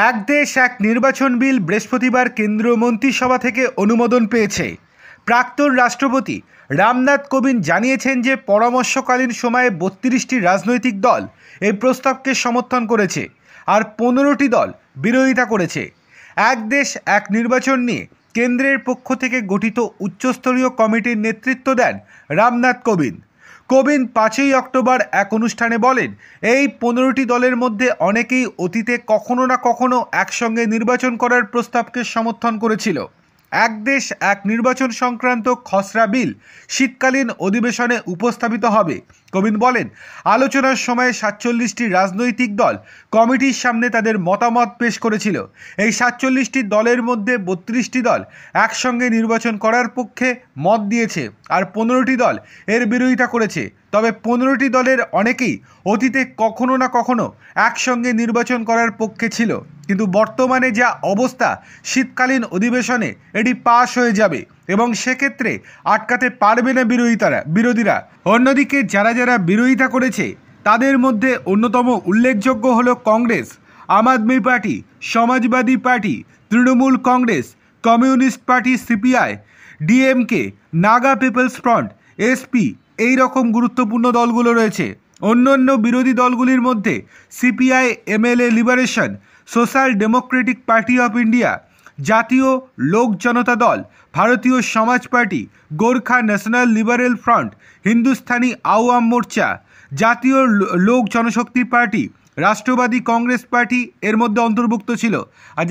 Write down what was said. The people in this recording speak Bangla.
এক দেশ এক নির্বাচন বিল বৃহস্পতিবার কেন্দ্রীয় মন্ত্রিসভা থেকে অনুমোদন পেয়েছে। প্রাক্তন রাষ্ট্রপতি রামনাথ কোবিন্দ জানিয়েছেন যে পরামর্শকালীন সময়ে 32টি রাজনৈতিক দল এই প্রস্তাবকে সমর্থন করেছে আর 15টি দল বিরোধিতা করেছে। এক দেশ এক নির্বাচন নিয়ে কেন্দ্রের পক্ষ থেকে গঠিত উচ্চস্তরীয় কমিটির নেতৃত্ব দেন রামনাথ কোবিন্দ। 5ই অক্টোবর এক অনুষ্ঠানে বলেন, এই 15টি দলের মধ্যে অনেকেই অতীতে কখনো না কখনো একসঙ্গে নির্বাচন করার প্রস্তাবকে সমর্থন করেছিল। এক দেশ এক নির্বাচন সংক্রান্ত খসড়া বিল শীতকালীন অধিবেশনে উপস্থাপিত হবে। কোবিন্দ বলেন, আলোচনার সময় 47টি রাজনৈতিক দল কমিটির সামনে তাদের মতামত পেশ করেছিল। এই 47টি দলের মধ্যে 32টি দল একসঙ্গে নির্বাচন করার পক্ষে মত দিয়েছে আর 15টি দল এর বিরোধিতা করেছে। তবে 15টি দলের অনেকেই অতীতে কখনো না কখনো একসঙ্গে নির্বাচন করার পক্ষে ছিল, কিন্তু বর্তমানে যা অবস্থা শীতকালীন অধিবেশনে এটি পাশ হয়ে যাবে এবং সেক্ষেত্রে আটকাতে পারবে না বিরোধীরা। অন্যদিকে যারা যারা বিরোধিতা করেছে তাদের মধ্যে অন্যতম উল্লেখযোগ্য হলো কংগ্রেস, আম আদমি পার্টি, সমাজবাদী পার্টি, তৃণমূল কংগ্রেস, কমিউনিস্ট পার্টি সিপিআই, ডিএমকে, নাগা পিপলস ফ্রন্ট, এসপি, এই রকম গুরুত্বপূর্ণ দলগুলো রয়েছে। অন্যান্য বিরোধী দলগুলির মধ্যে সিপিআই এমএলএ লিবারেশন, সোশ্যাল ডেমোক্রেটিক পার্টি অফ ইন্ডিয়া, জাতীয় লোক জনতা দল, ভারতীয় সমাজ পার্টি, গোর্খা ন্যাশনাল লিবারেল ফ্রন্ট, হিন্দুস্তানি আওয়াম মোর্চা, জাতীয় লোক জনশক্তি পার্টি, রাষ্ট্রবাদী কংগ্রেস পার্টি এর মধ্যে অন্তর্ভুক্ত ছিল। আর